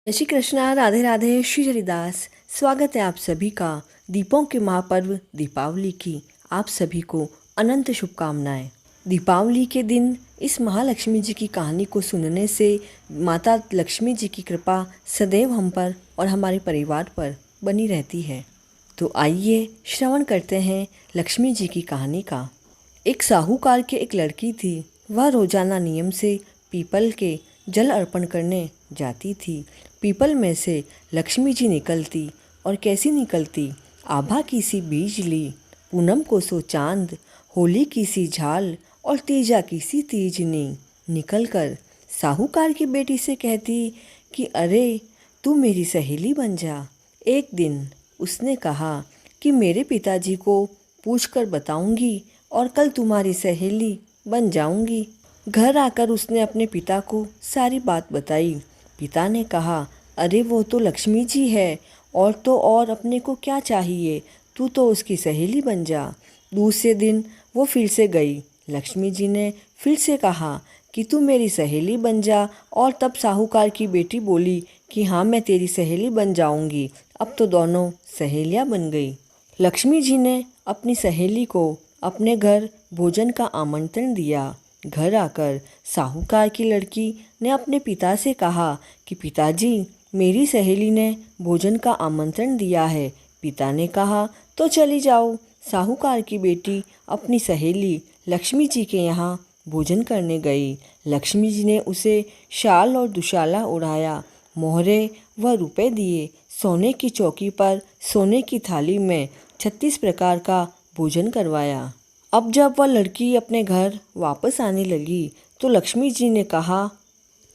जय श्री कृष्णा। राधे राधे। श्री हरिदास। स्वागत है आप सभी का दीपों के महापर्व दीपावली की। आप सभी को अनंत शुभकामनाएं। दीपावली के दिन इस महालक्ष्मी जी की कहानी को सुनने से माता लक्ष्मी जी की कृपा सदैव हम पर और हमारे परिवार पर बनी रहती है। तो आइए श्रवण करते हैं लक्ष्मी जी की कहानी का। एक साहूकार की एक लड़की थी। वह रोजाना नियम से पीपल के जल अर्पण करने जाती थी। पीपल में से लक्ष्मी जी निकलती और कैसी निकलती। आभा की सी बिजली, पूनम को सो चांद, होली की सी झाल और तीजा की सी तीजनी निकलकर साहूकार की बेटी से कहती कि अरे तू मेरी सहेली बन जा। एक दिन उसने कहा कि मेरे पिताजी को पूछकर बताऊंगी और कल तुम्हारी सहेली बन जाऊंगी। घर आकर उसने अपने पिता को सारी बात बताई। पिता ने कहा, अरे वो तो लक्ष्मी जी है और तो और अपने को क्या चाहिए, तू तो उसकी सहेली बन जा। दूसरे दिन वो फिर से गई। लक्ष्मी जी ने फिर से कहा कि तू मेरी सहेली बन जा और तब साहूकार की बेटी बोली कि हाँ मैं तेरी सहेली बन जाऊंगी। अब तो दोनों सहेलियां बन गई। लक्ष्मी जी ने अपनी सहेली को अपने घर भोजन का आमंत्रण दिया। घर आकर साहूकार की लड़की ने अपने पिता से कहा कि पिताजी मेरी सहेली ने भोजन का आमंत्रण दिया है। पिता ने कहा तो चली जाओ। साहूकार की बेटी अपनी सहेली लक्ष्मी जी के यहाँ भोजन करने गई। लक्ष्मी जी ने उसे शाल और दुशाला उड़ाया, मोहरे व रुपए दिए। सोने की चौकी पर सोने की थाली में 36 प्रकार का भोजन करवाया। अब जब वह लड़की अपने घर वापस आने लगी तो लक्ष्मी जी ने कहा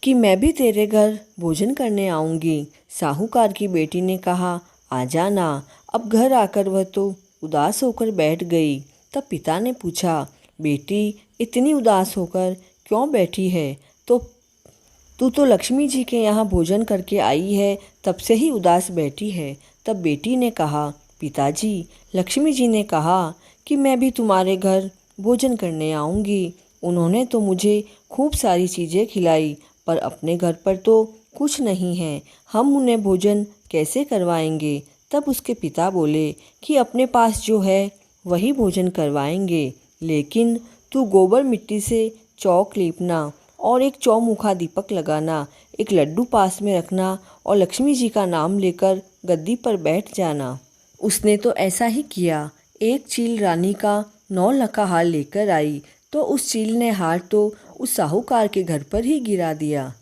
कि मैं भी तेरे घर भोजन करने आऊँगी। साहूकार की बेटी ने कहा आ जाना। अब घर आकर वह तो उदास होकर बैठ गई। तब पिता ने पूछा, बेटी इतनी उदास होकर क्यों बैठी है? तू तो लक्ष्मी जी के यहाँ भोजन करके आई है, तब से ही उदास बैठी है। तब बेटी ने कहा, पिताजी लक्ष्मी जी ने कहा कि मैं भी तुम्हारे घर भोजन करने आऊँगी। उन्होंने तो मुझे खूब सारी चीज़ें खिलाई, पर अपने घर पर तो कुछ नहीं है। हम उन्हें भोजन कैसे करवाएंगे? तब उसके पिता बोले कि अपने पास जो है वही भोजन करवाएंगे, लेकिन तू गोबर मिट्टी से चौक लीपना और एक चौमुखा दीपक लगाना, एक लड्डू पास में रखना और लक्ष्मी जी का नाम लेकर गद्दी पर बैठ जाना। उसने तो ऐसा ही किया। एक चील रानी का 9 लखा हार लेकर आई तो उस चील ने हार तो उस साहूकार के घर पर ही गिरा दिया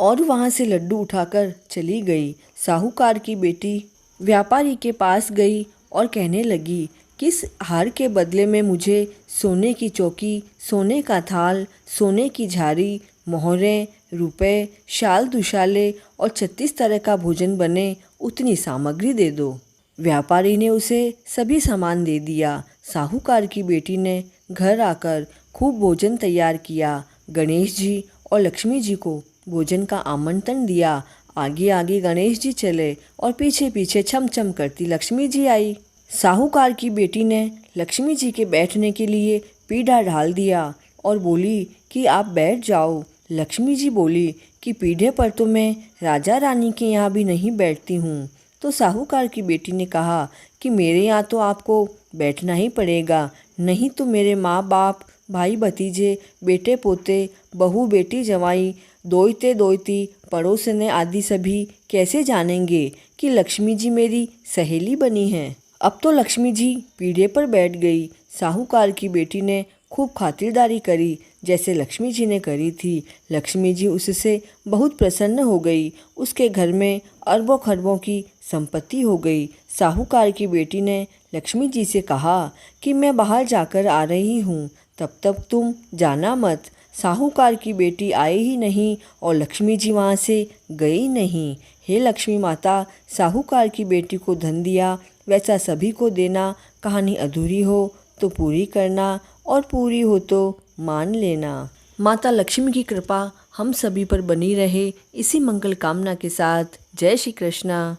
और वहाँ से लड्डू उठाकर चली गई। साहूकार की बेटी व्यापारी के पास गई और कहने लगी कि इस हार के बदले में मुझे सोने की चौकी, सोने का थाल, सोने की झारी, मोहरें, रुपए, शाल दुशाले और 36 तरह का भोजन बने उतनी सामग्री दे दो। व्यापारी ने उसे सभी सामान दे दिया। साहूकार की बेटी ने घर आकर खूब भोजन तैयार किया। गणेश जी और लक्ष्मी जी को भोजन का आमंत्रण दिया। आगे आगे गणेश जी चले और पीछे पीछे छम छम करती लक्ष्मी जी आई। साहूकार की बेटी ने लक्ष्मी जी के बैठने के लिए पीढ़ा ढाल दिया और बोली कि आप बैठ जाओ। लक्ष्मी जी बोली कि पीढ़े पर तो मैं राजा रानी के यहाँ भी नहीं बैठती हूँ। तो साहूकार की बेटी ने कहा कि मेरे यहाँ तो आपको बैठना ही पड़ेगा, नहीं तो मेरे माँ बाप, भाई भतीजे, बेटे पोते, बहू बेटी जवाई, दोयते दोयती, पड़ोसने आदि सभी कैसे जानेंगे कि लक्ष्मी जी मेरी सहेली बनी है। अब तो लक्ष्मी जी पीढ़े पर बैठ गई। साहूकार की बेटी ने खूब खातिरदारी करी जैसे लक्ष्मी जी ने करी थी। लक्ष्मी जी उससे बहुत प्रसन्न हो गई। उसके घर में अरबों खरबों की संपत्ति हो गई। साहूकार की बेटी ने लक्ष्मी जी से कहा कि मैं बाहर जाकर आ रही हूँ, तब तक तुम जाना मत। साहूकार की बेटी आई ही नहीं और लक्ष्मी जी वहाँ से गई नहीं। हे लक्ष्मी माता, साहूकार की बेटी को धन दिया वैसा सभी को देना। कहानी अधूरी हो तो पूरी करना और पूरी हो तो मान लेना। माता लक्ष्मी की कृपा हम सभी पर बनी रहे, इसी मंगल कामना के साथ जय श्री कृष्णा।